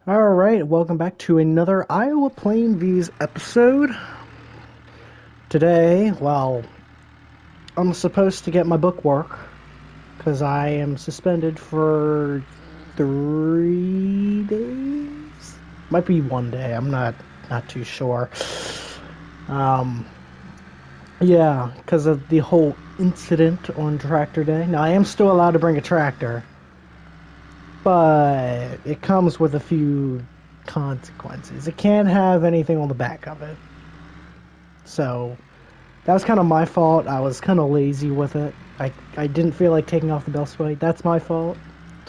All right, welcome back to another Iowa Plain Views episode. Today, well, I'm supposed to get my book work because I am suspended for 3 days. Might be one day. I'm not too sure. Um, yeah, because of the whole incident on Tractor Day. Now I am still allowed to bring a tractor, but it comes with a few consequences. It can't have anything on the back of it. So that was kind of my fault. I was kind of lazy with it. I didn't feel like taking off the bell spike. That's my fault.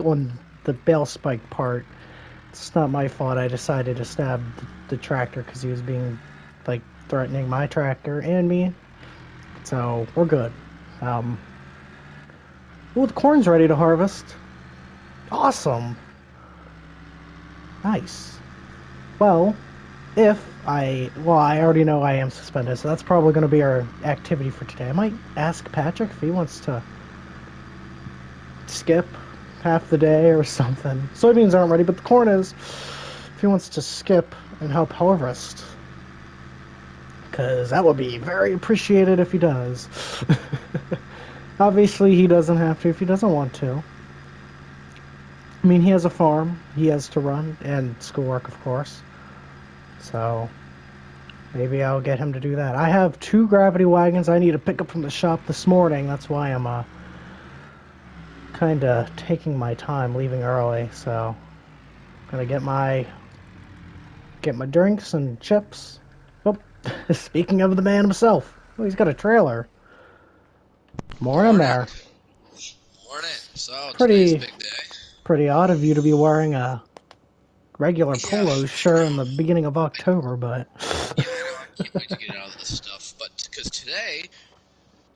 On the bell spike part, it's not my fault. I decided to stab the tractor because he was being like threatening my tractor and me. So we're good. Um, well, the corn's ready to harvest. Awesome. Nice. Well, I already know I am suspended, so that's probably going to be our activity for today. I might ask Patrick if he wants to skip half the day or something. Soybeans aren't ready, but the corn is. If he wants to skip and help harvest, because that would be very appreciated if he does. Obviously, he doesn't have to if he doesn't want to. I mean, he has a farm he has to run, and schoolwork, of course. So maybe I'll get him to do that. I have 2 gravity wagons I need to pick up from the shop this morning. That's why I'm kind of taking my time, leaving early. So gonna get my drinks and chips. Oh, speaking of the man himself, oh, he's got a trailer. Morning Morning. there. Morning. So today's a Pretty big day. pretty odd of you to be wearing a regular Yeah, polo I shirt in know. the beginning of October, but Yeah, I know. I can't wait to get out of this stuff. But because today,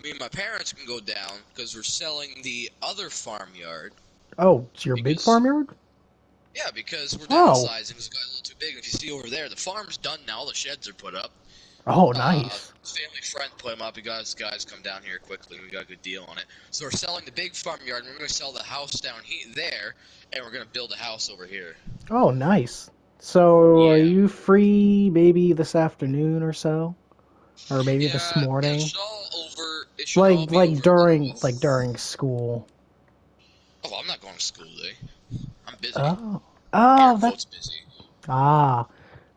me and my parents can go down because we're selling the other farmyard. oh, it's your big Because farmyard? because we're Oh, downsizing. It's got a little too big. If you see over there, the farm's done now. All the sheds are put up. oh, nice. Family friend put them up. You guys come down here quickly. We got a good deal on it. So we're selling the big farmyard, and we're going to sell the house down there, and we're going to build a house over here. Oh, nice. So, are Yeah. you free maybe this afternoon or so, or maybe this Yeah, it morning? should all over. It should all be over a little During school. Oh, I'm not going to school today. I'm busy. Oh, Air oh, that quotes busy. ah.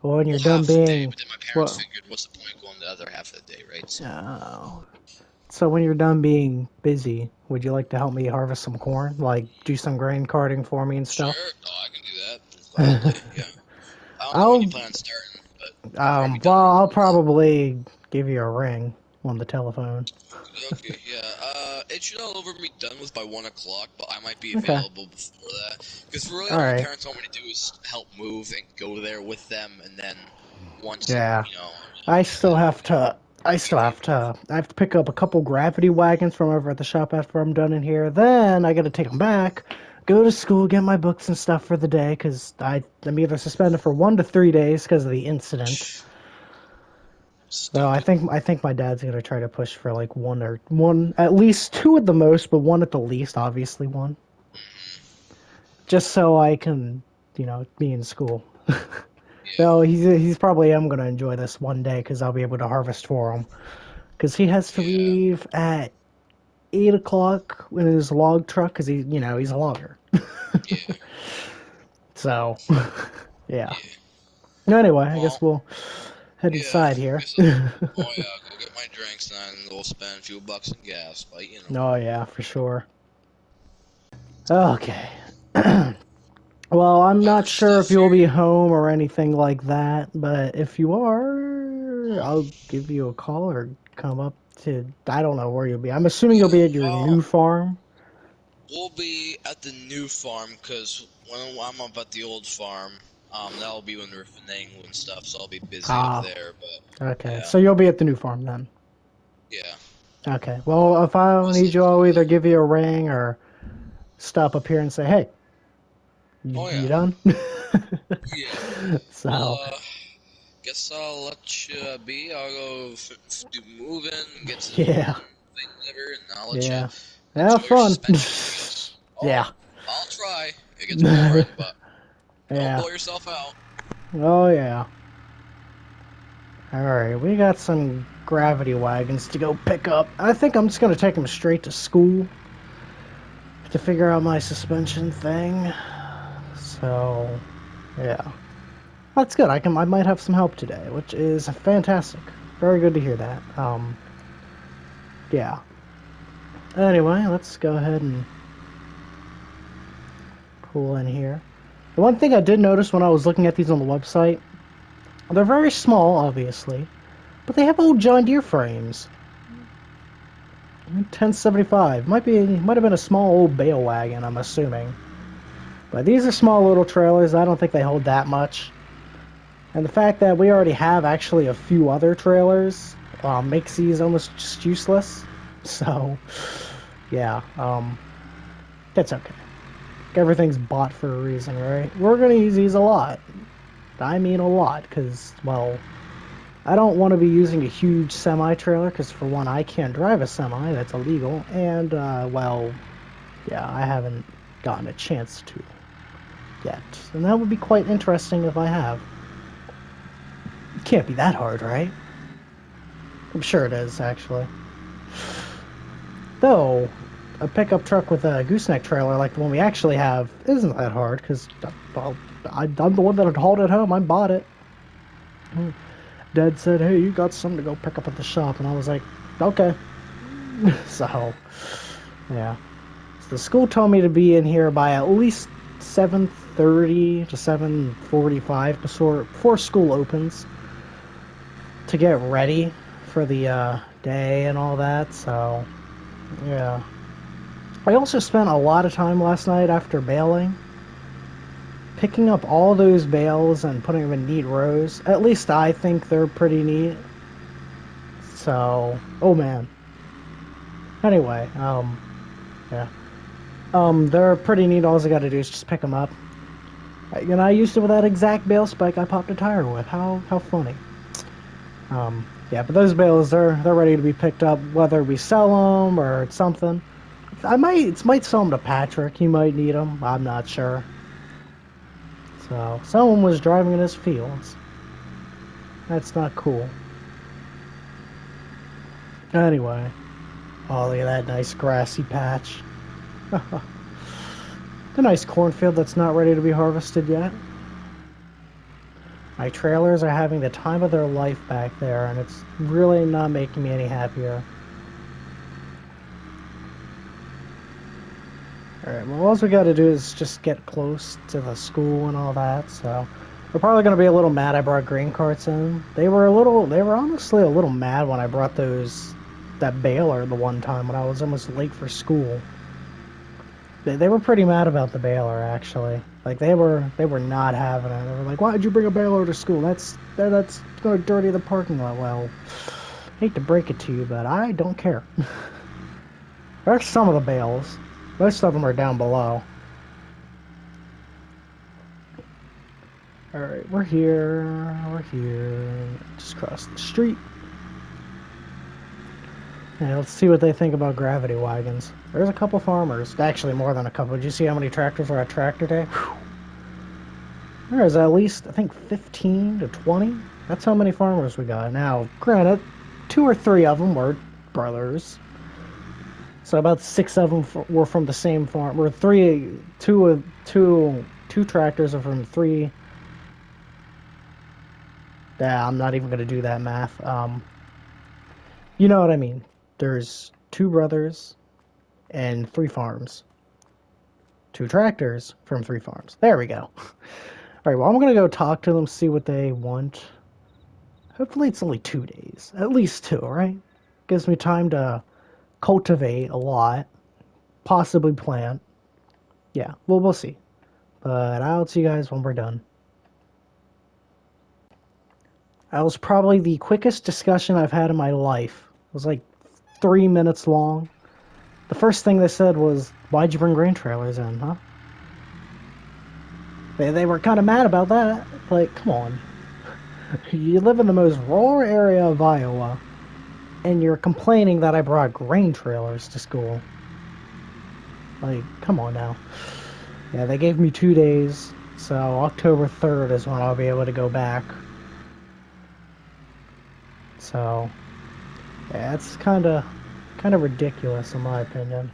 Well, when you're Well, done half the day, being but then my parents well, figured, what's the point going the other half of the day, right? So, oh. So when you're done being busy, would you like to help me harvest some corn? Like do some grain carting for me and stuff? sure. Oh, I can do that gladly. Yeah. I don't know when you I'll plan on starting, but I'll probably be done well, around I'll 1 o'clock. probably give you a ring on the telephone. Okay, yeah. It should all over be done with by 1 o'clock, but I might be Okay. available before that. Because really, All all my right. parents want me to do is help move and go there with them, and then once Yeah. I'm I done, still then have to. I we still leave. have to pick up a couple gravity wagons from over at the shop after I'm done in here. Then I got to take them back, go to school, get my books and stuff for the day because I'm either suspended for 1 to 3 days because of the incident. Though Stupid. I think my dad's gonna try to push for like one, at least two at the most, but one at the least, obviously one, just so I can, be in school. Yeah. Though he's probably am gonna enjoy this one day because I'll be able to harvest for him. Because he has to Yeah. leave at 8 o'clock in his log truck because he's a logger. Yeah. So yeah. Yeah. Anyway, I guess Well, we'll head yeah. inside I here. guess I'll. Oh yeah, go get my drinks and we'll spend a few bucks in gas, but Oh yeah, for sure. Okay. Well, I'm not other sure if stuff you'll here. be home or anything like that, but if you are, I'll give you a call or come up to. I don't know where you'll be. I'm assuming you'll Yeah. be at your Well, new farm. we'll be at the new farm because when I'm up at the old farm, that'll be when they're finagling and stuff, so I'll be busy up Ah, there. But okay. yeah, So you'll be at the new farm then. yeah. Okay. Well, if I Most need you, I'll likely, either yeah. give you a ring or stop up here and say, "Hey, Oh you yeah. done?" Yeah. So, Well, guess I'll let you be. I'll go do moving, get some yeah, thing whatever, and I'll let you yeah. Have enjoy your fun. suspension, I guess. Oh, Yeah. I'll try. It gets boring, but Don't Yeah. blow yourself out. Oh, yeah. Alright, we got some gravity wagons to go pick up. I think I'm just going to take them straight to school to figure out my suspension thing. So, yeah. That's good. I might have some help today, which is fantastic. Very good to hear that. Yeah. Anyway, let's go ahead and pull in here. The one thing I did notice when I was looking at these on the website, they're very small, obviously, but they have old John Deere frames. 1075 might have been a small old bale wagon, I'm assuming. But these are small little trailers. I don't think they hold that much. And the fact that we already have actually a few other trailers makes these almost just useless. So, yeah, that's okay. Everything's bought for a reason, right? We're gonna use these a lot. I mean a lot, because, well, I don't want to be using a huge semi-trailer, because for one, I can't drive a semi, that's illegal, and, well, yeah, I haven't gotten a chance to yet. And that would be quite interesting if I have. It can't be that hard, right? I'm sure it is, actually. Though, a pickup truck with a gooseneck trailer like the one we actually have isn't that hard, because, well, I'm the one that hauled it home. I bought it. Dad said, hey, you got something to go pick up at the shop, and I was like, okay. So, yeah. So the school told me to be in here by at least 7:30 to 7:45 before school opens to get ready for the day and all that, so, yeah. I also spent a lot of time last night after bailing picking up all those bales and putting them in neat rows. At least I think they're pretty neat. So, oh man. Anyway, yeah. They're pretty neat. All I gotta do is just pick them up. And I used it with that exact bale spike I popped a tire with. How funny. Yeah, but those bales, they're ready to be picked up, whether we sell them or something. I might sell them to Patrick. He might need them. I'm not sure. So, someone was driving in his fields. That's not cool. Anyway. Oh, look at that nice grassy patch. The nice cornfield that's not ready to be harvested yet. My trailers are having the time of their life back there, and it's really not making me any happier. Alright, well, all we gotta do is just get close to the school and all that, so... They're probably gonna be a little mad I brought grain carts in. They were honestly a little mad when I brought that baler the one time when I was almost late for school. They were pretty mad about the baler, actually. Like, they were not having it. They were like, why did you bring a baler to school? That's gonna dirty the parking lot. Well, hate to break it to you, but I don't care. There's some of the bales. Most of them are down below. Alright, we're here. Just cross the street. Yeah, let's see what they think about gravity wagons. There's a couple farmers. Actually, more than a couple. Did you see how many tractors are at Tractor Day? Whew. There's at least, I think, 15 to 20. That's how many farmers we got. Now, granted, 2 or 3 of them were brothers. So about 6 of them were from the same farm. Or 2 tractors are from 3. Yeah, I'm not even going to do that math. You know what I mean. There's 2 brothers and 3 farms. 2 tractors from 3 farms. There we go. Alright, well, I'm going to go talk to them, see what they want. Hopefully it's only 2 days. At least 2, right? Gives me time to cultivate a lot. Possibly plant. Yeah, well, we'll see. But I'll see you guys when we're done. That was probably the quickest discussion I've had in my life. It was like 3 minutes long. The first thing they said was, why'd you bring grain trailers in, huh? They were kind of mad about that. Like, come on. You live in the most rural area of Iowa, and you're complaining that I brought grain trailers to school. Like, come on now. Yeah, they gave me 2 days. So October 3rd is when I'll be able to go back. So yeah, it's kind of ridiculous in my opinion.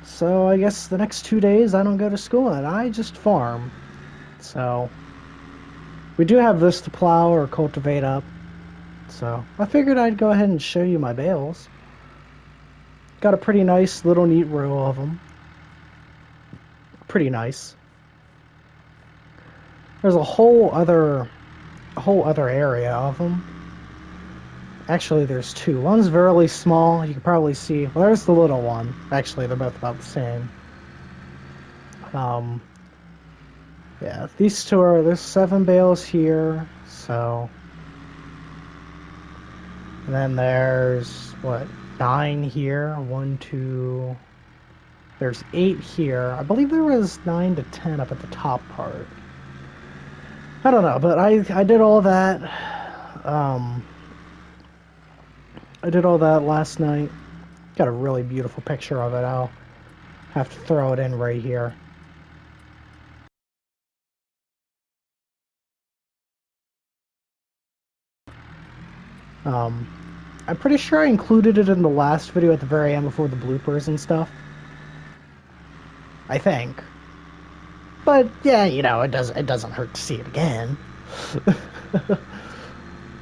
So I guess the next 2 days I don't go to school and I just farm. So we do have this to plow or cultivate up. So I figured I'd go ahead and show you my bales. Got a pretty nice little neat row of them. Pretty nice. There's a whole other area of them. Actually, there's two. One's very small. You can probably see. Well, there's the little one. Actually, they're both about the same. Um, yeah, these two are. There's 7 bales here. So, and then there's what 9 here. 1, 2. There's 8 here. I believe there was 9 to 10 up at the top part. I don't know, but I did all that. Um, I did all that last night. Got a really beautiful picture of it. I'll have to throw it in right here. Um, I'm pretty sure I included it in the last video at the very end before the bloopers and stuff. I think. But yeah, you know, it doesn't hurt to see it again.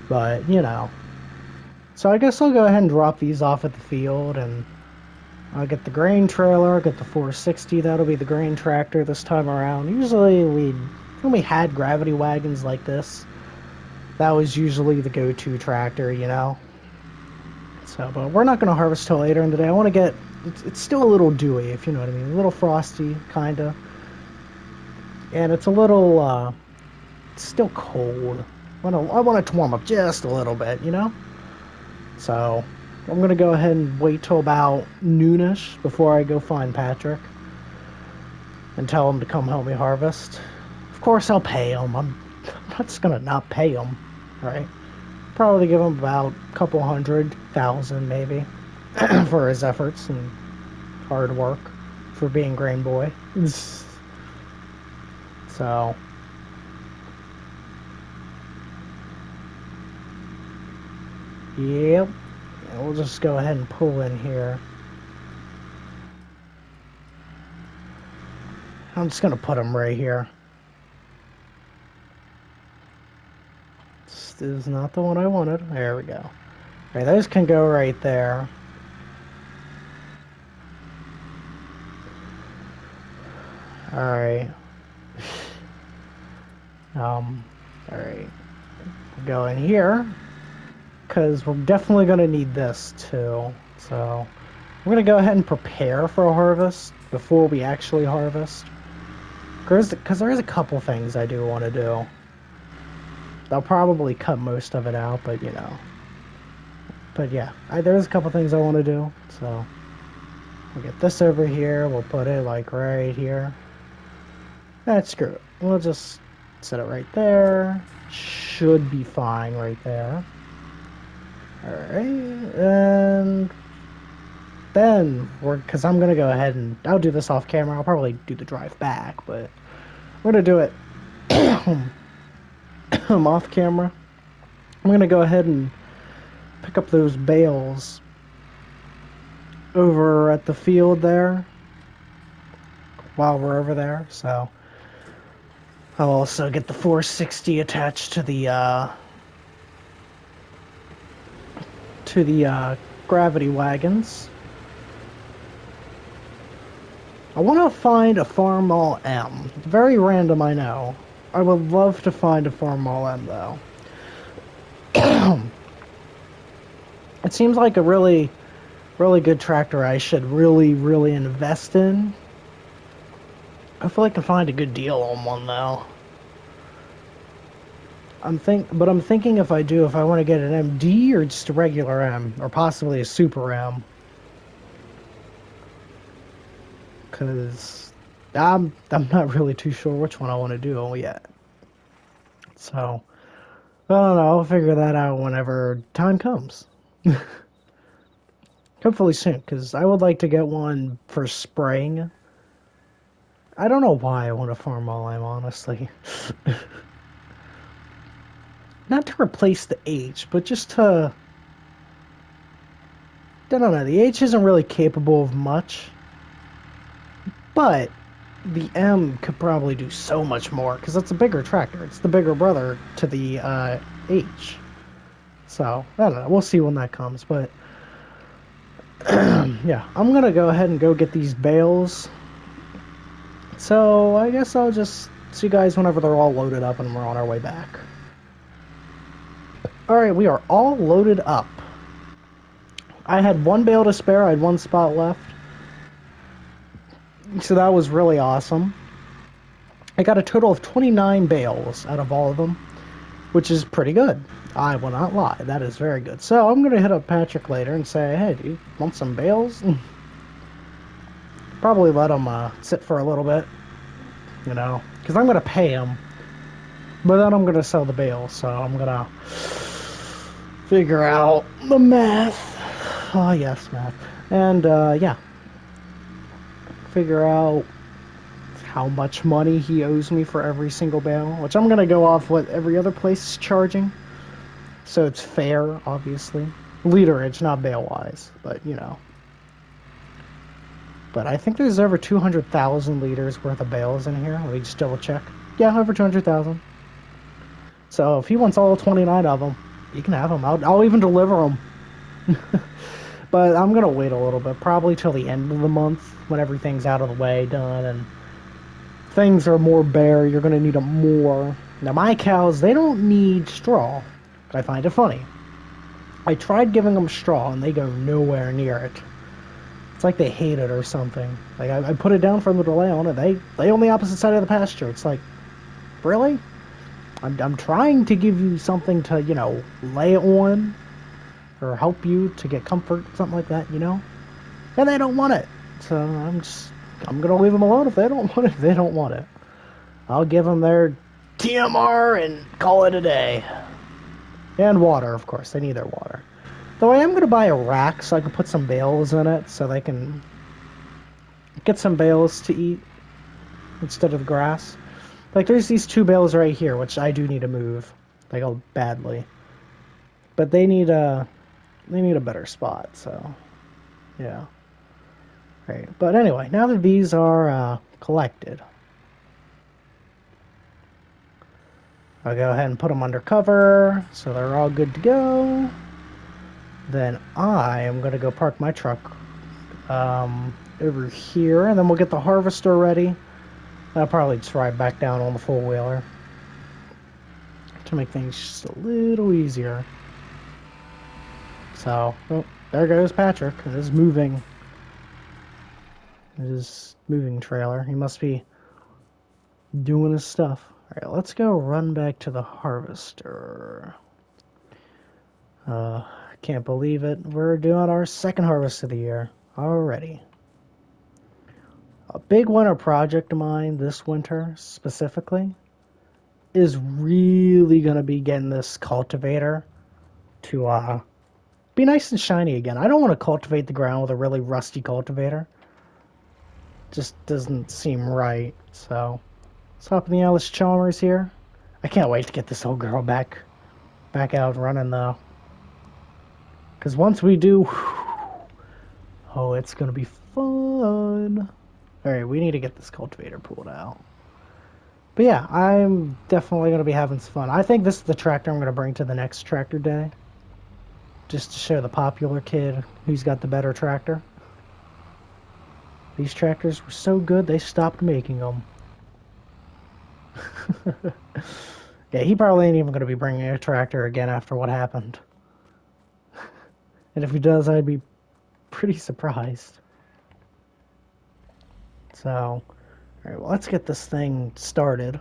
But, you know. So I guess I'll go ahead and drop these off at the field, and I'll get the grain trailer, get the 460, that'll be the grain tractor this time around. Usually when we had gravity wagons like this, that was usually the go-to tractor, you know? So, but we're not going to harvest till later in the day. I want to get, it's still a little dewy, if you know what I mean, a little frosty, kinda. And it's a little, it's still cold. I want it to warm up just a little bit, you know? So, I'm going to go ahead and wait till about noonish before I go find Patrick and tell him to come help me harvest. Of course, I'll pay him. I'm not just going to not pay him, right? Probably give him about a couple 100,000 maybe for his efforts and hard work for being Grain Boy. So, yep. We'll just go ahead and pull in here. I'm just going to put him right here. This is not the one I wanted. There we go. Alright, those can go right there. Alright. Alright. Go in here. Because we're definitely going to need this too. So, we're going to go ahead and prepare for a harvest before we actually harvest. Because there is a couple things I do want to do. I'll probably cut most of it out, but you know. But yeah, there's a couple things I want to do. So, we'll get this over here. We'll put it like right here. Screw it. We'll just set it right there. Should be fine right there. Alright, and then because I'm gonna go ahead and I'll do this off camera. I'll probably do the drive back, but we're gonna do it off camera. I'm gonna go ahead and pick up those bales over at the field there while we're over there. So I'll also get the 460 attached to the gravity wagons. I want to find a Farmall M. Very random, I know. I would love to find a Farmall M, though. It seems like a really, really good tractor I should really, really invest in. Hopefully I can find a good deal on one, though. I'm thinking if I want to get an MD or just a regular M, or possibly a Super M. Because I'm not really too sure which one I want to do yet. So, I don't know, I'll figure that out whenever time comes. Hopefully soon, because I would like to get one for spraying. I don't know why I want to farm while I'm honestly. Not to replace the H, but just to... I don't know, the H isn't really capable of much. But the M could probably do so much more, because it's a bigger tractor. It's the bigger brother to the H. So, I don't know. We'll see when that comes, but... yeah, I'm gonna go ahead and go get these bales. So, I guess I'll just see you guys whenever they're all loaded up and we're on our way back. Alright, we are all loaded up. I had one bale to spare, I had one spot left. So that was really awesome. I got a total of 29 bales out of all of them, which is pretty good. I will not lie, that is very good. So I'm going to hit up Patrick later and say, hey, do you want some bales? Probably let him sit for a little bit, you know, because I'm going to pay him. But then I'm going to sell the bales, so I'm going to figure out the math. Oh, yes, math. And, yeah. Figure out how much money he owes me for every single bale, which I'm going to go off what every other place is charging. So it's fair, obviously. Literage, not bale-wise, but, you know. But I think there's over 200,000 liters worth of bales in here. Let me just double check. Yeah, over 200,000. So if he wants all 29 of them, you can have them. I'll even deliver them. But I'm going to wait a little bit, probably till the end of the month, when everything's out of the way, done, and things are more bare. You're going to need them more. Now, my cows, they don't need straw. I find it funny. I tried giving them straw, and they go nowhere near it. It's like they hate it or something. Like, I put it down for them to lay on, and they lay on the opposite side of the pasture. It's like, really? I'm trying to give you something to, you know, lay on, or help you to get comfort, something like that, you know? And they don't want it. So I'm gonna leave them alone if they don't want it. They don't want it. I'll give them their TMR and call it a day. And water, of course. They need their water. Though I am gonna buy a rack so I can put some bales in it so they can get some bales to eat instead of grass. Like, there's these 2 bales right here, which I do need to move. Like, oh, badly. But they need a better spot, so... yeah. Right. But anyway, now that these are collected, I'll go ahead and put them under cover, so they're all good to go. Then I am going to go park my truck over here, and then we'll get the harvester ready. I'll probably just ride back down on the four-wheeler to make things just a little easier. So, oh, there goes Patrick. His moving trailer. He must be doing his stuff. Alright, let's go run back to the harvester. Can't believe it. We're doing our second harvest of the year already. A big winter project of mine this winter, specifically, is really going to be getting this cultivator to be nice and shiny again. I don't want to cultivate the ground with a really rusty cultivator. Just doesn't seem right, so... let's hop in the Alice Chalmers here. I can't wait to get this old girl back out running, though. Because once we do... oh, it's going to be fun. Alright, we need to get this cultivator pulled out. But yeah, I'm definitely going to be having some fun. I think this is the tractor I'm going to bring to the next tractor day. Just to show the popular kid who's got the better tractor. These tractors were so good, they stopped making them. Yeah, he probably ain't even going to be bringing a tractor again after what happened. And if he does, I'd be pretty surprised. So, alright, well, let's get this thing started.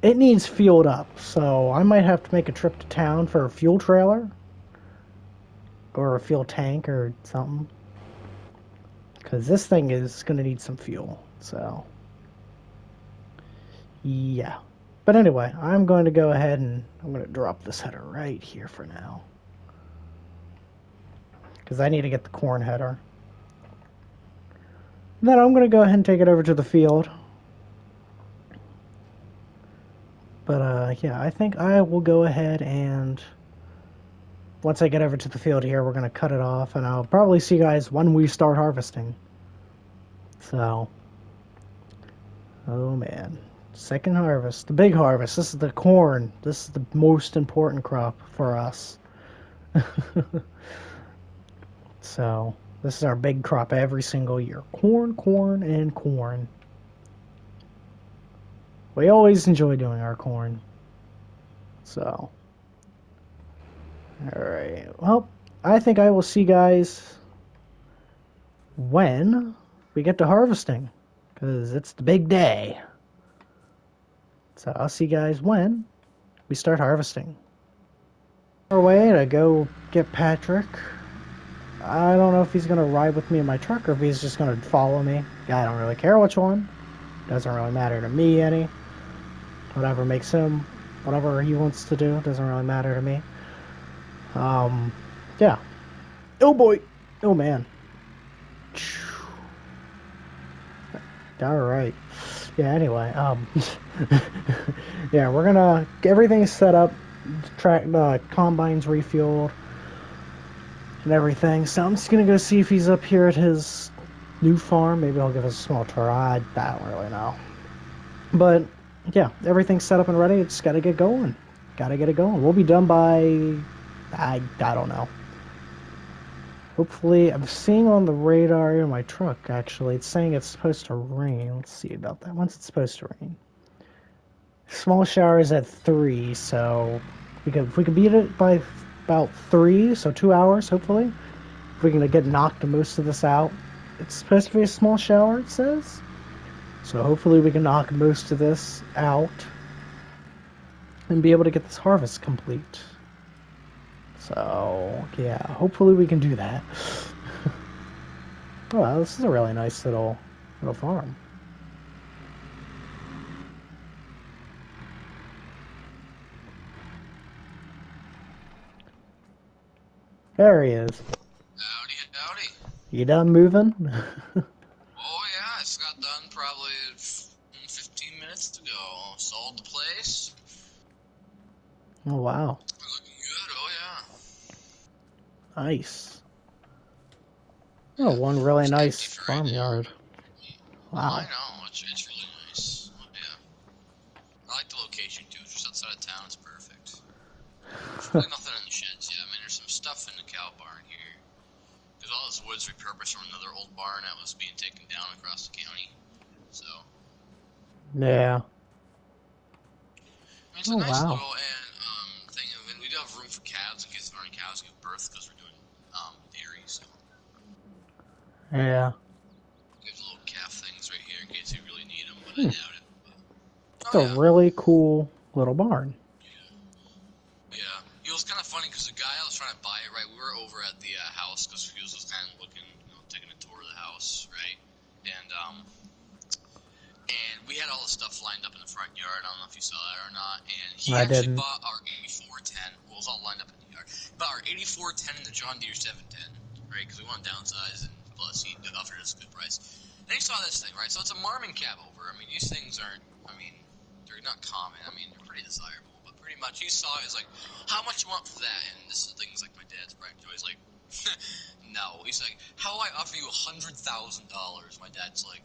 It needs fueled up, so I might have to make a trip to town for a fuel trailer. Or a fuel tank or something. Because this thing is going to need some fuel, so... yeah. But anyway, I'm going to go ahead and I'm going to drop this header right here for now. Because I need to get the corn header. Then I'm gonna go ahead and take it over to the field. But yeah, I think I will go ahead and once I get over to the field here, we're gonna cut it off, and I'll probably see you guys when we start harvesting. So, oh man, second harvest, the big harvest. This is the corn. This is the most important crop for us. So, this is our big crop every single year. Corn, corn, and corn. We always enjoy doing our corn. So, alright. Well, I think I will see you guys when we get to harvesting. Because it's the big day. So, I'll see you guys when we start harvesting. Our way to go get Patrick. I don't know if he's going to ride with me in my truck or if he's just going to follow me. I don't really care which one. Doesn't really matter to me any. Whatever makes him, whatever he wants to do, doesn't really matter to me. Yeah. Oh boy. Oh man. Alright. Yeah, anyway, yeah, we're gonna, everything's set up, the combine's refueled, and everything, so I'm just gonna go see if he's up here at his new farm. Maybe I'll give us a small tour. I don't really know. But, yeah, everything's set up and ready. It's gotta get going. Gotta get it going. We'll be done by, I don't know. Hopefully, I'm seeing on the radar in my truck, actually, it's saying it's supposed to rain. Let's see about that. When's it supposed to rain? Small showers at 3, so if we could beat it by about 3, so 2 hours, hopefully. If we can get knocked most of this out. It's supposed to be a small shower, it says. So hopefully we can knock most of this out and be able to get this harvest complete. So, yeah, hopefully we can do that. Oh, wow, this is a really nice little farm. There he is. Howdy, howdy. You done moving? Oh yeah, I just got done probably 15 minutes ago. Sold the place. Oh, wow. We're looking good, oh yeah. Nice. Oh, one really Just nice empty for right now. farmyard. Oh, Wow. I know, it's really nice. Oh yeah. I like the location too, just outside of town, it's perfect. There's really nothing in the sheds yet. I mean, there's some stuff in the cow barn here. There's all this wood's repurposed from another old barn that was being taken down across the county. So, Yeah. I mean, it's a Oh, nice wow. little thing. I mean, we do have room for calves in case there aren't cows give birth because we're doing dairy. So, Yeah. there's little calf things right here in case you really need them, but I doubt it. But, It's a really cool little barn. Yeah, it was kind of funny because the guy I was trying to buy it, right? We were over at the house because he was just kind of looking, taking a tour of the house, right? And we had all the stuff lined up in the front yard. I don't know if you saw that or not. And he actually bought our 8410. Well, it was all lined up in the yard. He bought our 8410 and the John Deere 710, right? Because we want to downsize, and plus he offered us a good price. And he saw this thing, right? So it's a Marmon cab over. I mean, these things aren't. I mean, they're not common. I mean, they're pretty desirable. But pretty much, he saw it. He's like, "How much you want for that?" And this is things like my dad's pride and joy. He's like, "No." He's like, "How do I offer you $100,000?" My dad's like,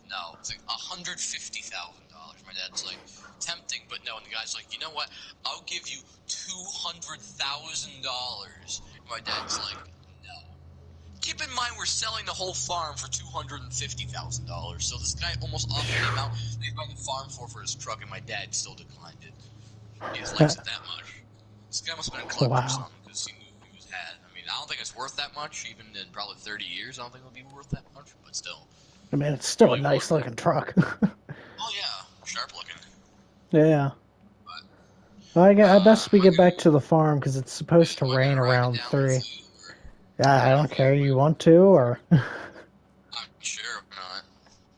"No." It's like $150,000. My dad's like, tempting, but no. And the guy's like, "You know what? I'll give you $200,000." My dad's like, "No." Keep in mind, we're selling the whole farm for $250,000. So this guy almost offered the amount they buy the farm for his truck, and my dad still declined it. He just likes it that much. This guy must have been a collector or something because he knew he was had. I mean, I don't think it's worth that much. Even in probably 30 years, I don't think it'll be worth that much. But still. I mean, it's still a nice looking truck. Oh yeah, sharp looking. Yeah. Well, I best we get back to the farm because it's supposed to rain around 3. Yeah, I don't care. You want to, or? I'm sure not.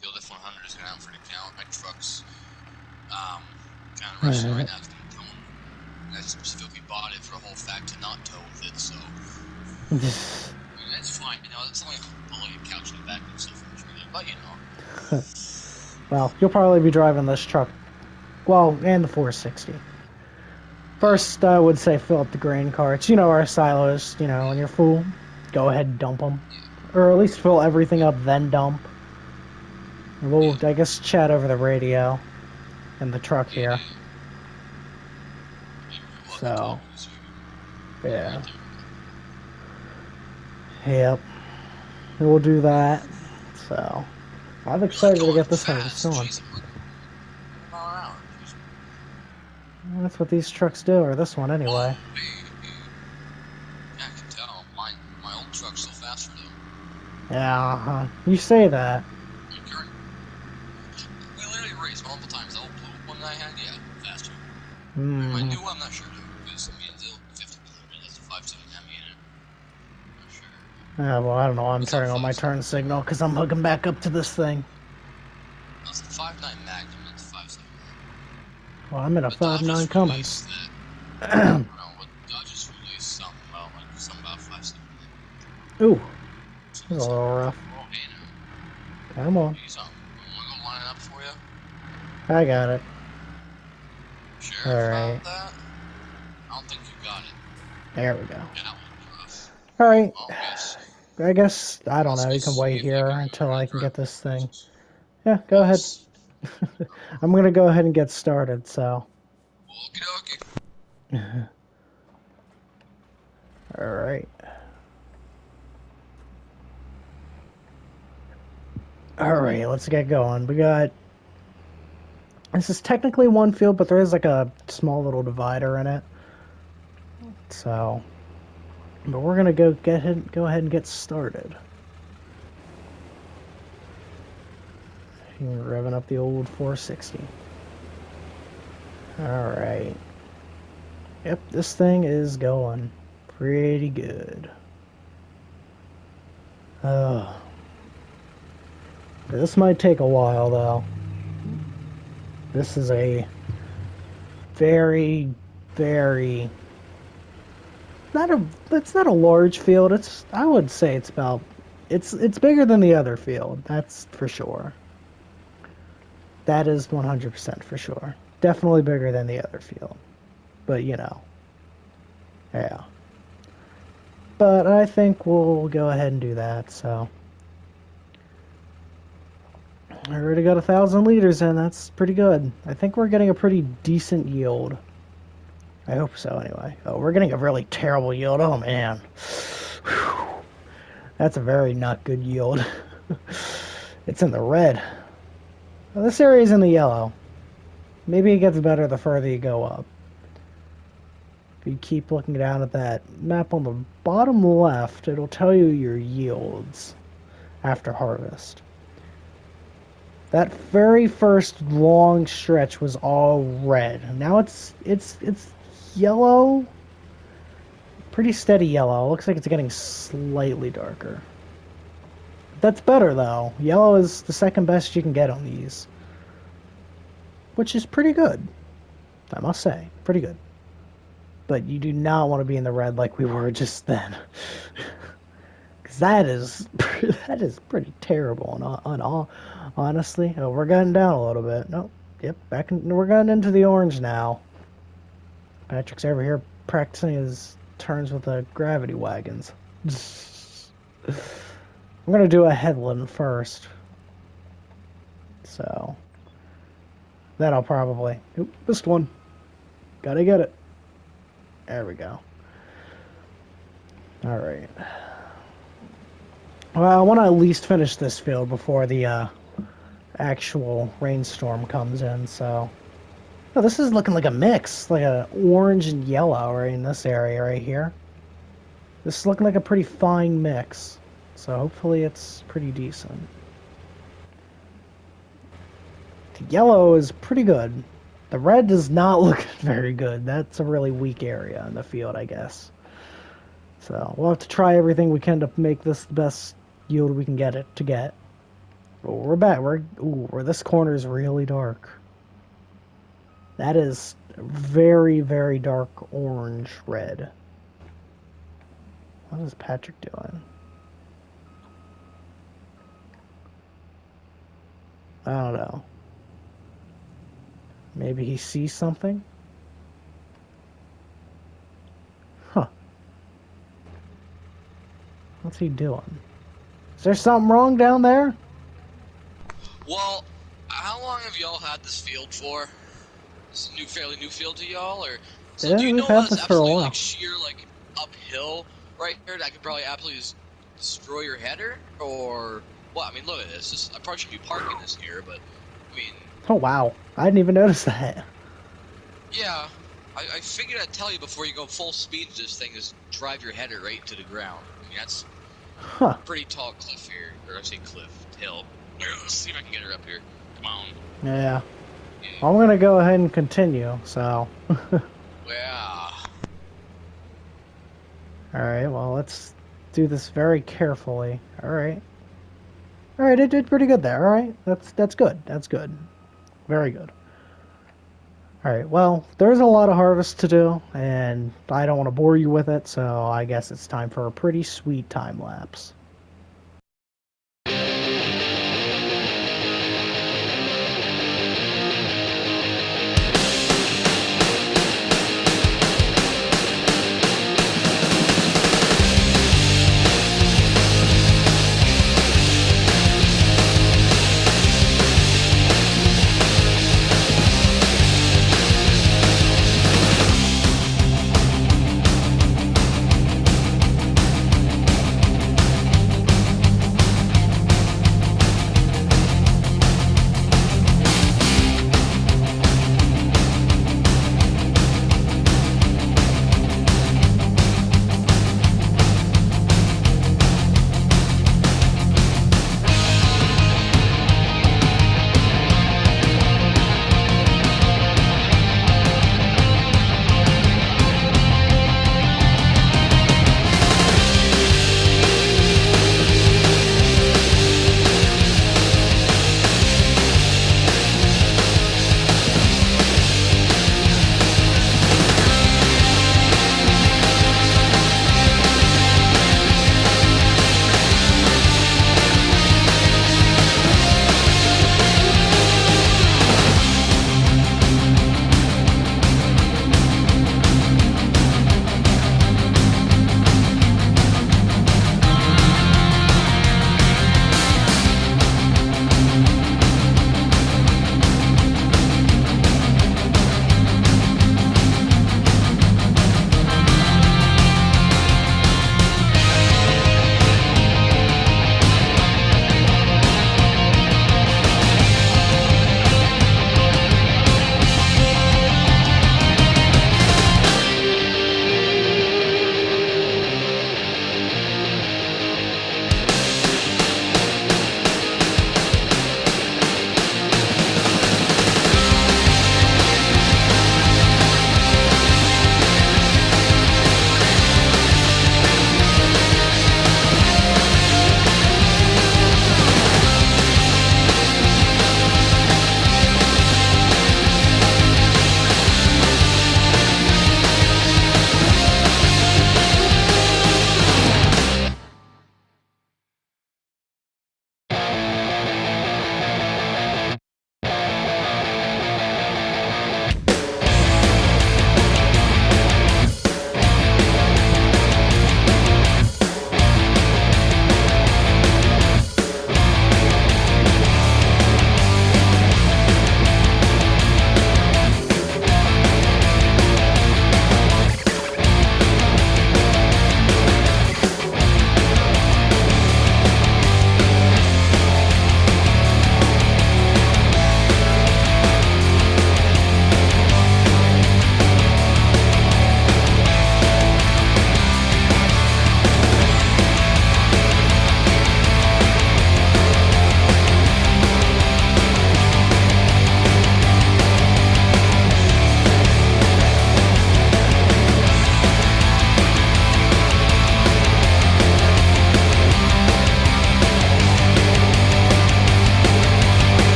The old F100 is going out for an account. My truck's kind of rusty right now. It's going to tow. I specifically bought it for the whole fact to not tow with it, so I mean, that's fine. That's only a couch in the back and stuff. Really. but you know. Well, you'll probably be driving this truck. Well, and the 460. First, I would say fill up the grain carts. You know, our silos, you know, when you're full, go ahead and dump them. Or at least fill everything up, then dump. And we'll, I guess, chat over the radio in the truck here. So, yeah. Yep. We'll do that. So, I'm excited to get this harvest going. That's what these trucks do, or this one anyway. Yeah, I can tell. My old truck's still faster though. Yeah, you say that. We literally raced multiple times. The old blue one that I had, yeah, faster. My Mm. new one, I'm not sure though, because I mean, it's 50 has a 5.7 Hemi in it. I'm not sure. Yeah, well, I don't know. I'm turning on my turn signal because I'm hooking back up to this thing. That's the 5.9 Magnum, not the 5.7. Well, I'm in a 5.9 Cummins. I don't know what Dodge released something about 5.7. Ooh, this is a little rough. Oh, hey now. Come on. Want to go line it up for you? I got it. Sure. All right. That? I don't think you got it. There we go. Yeah, all right. well, I guess, I don't know. You can wait here until I can get this thing. Yeah, go ahead. I'm going to go ahead and get started, so. Okie All right. All right, let's get going. We got. This is technically one field, but there is like a small little divider in it. So. But we're going to go ahead and get started. Revving up the old 460. All right. Yep, this thing is going pretty good. This might take a while, though. This is a very, very... It's not a large field. I would say it's about... It's bigger than the other field, that's for sure. That is 100% for sure. Definitely bigger than the other field. But, you know. Yeah. But I think we'll go ahead and do that, so. I already got 1,000 liters in, that's pretty good. I think we're getting a pretty decent yield. I hope so, anyway. Oh, we're getting a really terrible yield. Oh, man. Whew. That's a very not good yield. It's in the red. Well, this area's in the yellow. Maybe it gets better the further you go up. If you keep looking down at that map on the bottom left, it'll tell you your yields after harvest. That very first long stretch was all red. Now it's yellow. Pretty steady yellow. Looks like it's getting slightly darker. That's better though. Yellow is the second best you can get on these. Which is pretty good. I must say. Pretty good. But you do not want to be in the red like we were just then. Because that is pretty terrible. Honestly. Oh, we're getting down a little bit. Nope. Yep. We're getting into the orange now. Patrick's over here practicing his turns with the gravity wagons. I'm going to do a headland first. So. Then I'll probably... Oop, missed one. Gotta get it. There we go. Alright. Well, I want to at least finish this field before the actual rainstorm comes in, so... Oh, this is looking like a mix. Like an orange and yellow right in this area right here. This is looking like a pretty fine mix. So hopefully it's pretty decent. The yellow is pretty good. The red does not look very good. That's a really weak area in the field, I guess. So we'll have to try everything we can to make this the best yield we can get it to get. But we're back. This corner is really dark. That is very, very dark orange red. What is Patrick doing? I don't know. Maybe he sees something? Huh. What's he doing? Is there something wrong down there? Well, how long have y'all had this field for? This is fairly new field to y'all, or so? Yeah, Do you we've know had it's this for a absolutely while. like sheer like uphill right here that could probably absolutely just destroy your header, or what? I mean, look at this. I probably should be parking this here, but I mean, Oh, wow. I didn't even notice that. yeah. I figured I'd tell you before you go full speed to this thing, just drive your header right into the ground. I mean, that's Huh. a pretty tall cliff here, or I say cliff, hill. Here, let's see if I can get her up here. Come on. Yeah. I'm going to go ahead and continue, so. Yeah. Alright, well, let's do this very carefully. Alright. Alright, it did pretty good there. Alright, that's good. That's good. Very good. Alright, well, there's a lot of harvest to do, and I don't want to bore you with it, so I guess it's time for a pretty sweet time lapse.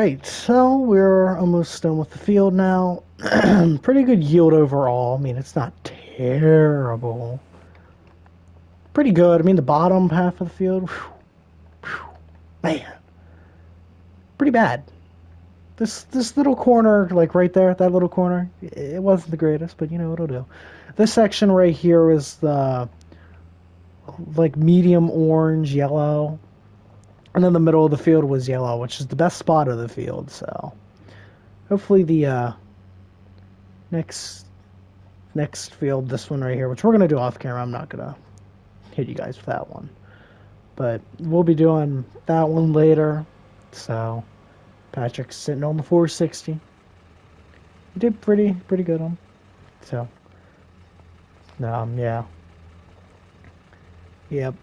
Alright, so we're almost done with the field now. Pretty good yield overall. I mean, it's not terrible. Pretty good. I mean, the bottom half of the field, man, pretty bad. This little corner, like right there, that little corner, it wasn't the greatest, but you know, it'll do. This section right here is the, like, medium orange, yellow. And then the middle of the field was yellow, which is the best spot of the field, so. Hopefully the, next field, this one right here, which we're going to do off camera, I'm not going to hit you guys with that one. But we'll be doing that one later, so. Patrick's sitting on the 460. He did pretty good on. So, yeah. Yep.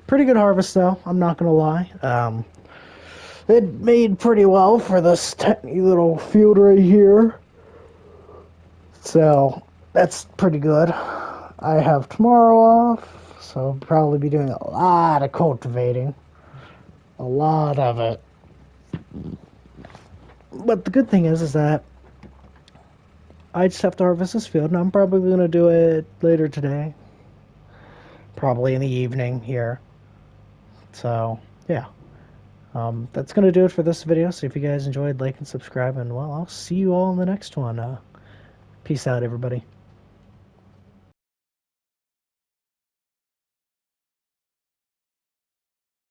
Pretty good harvest though, I'm not gonna lie. It made pretty well for this tiny little field right here. So, that's pretty good. I have tomorrow off, so I'll probably be doing a lot of cultivating. A lot of it. But the good thing is that I just have to harvest this field, and I'm probably going to do it later today. Probably in the evening here. So, yeah. That's going to do it for this video. So if you guys enjoyed, like and subscribe, and, well, I'll see you all in the next one. Peace out, everybody.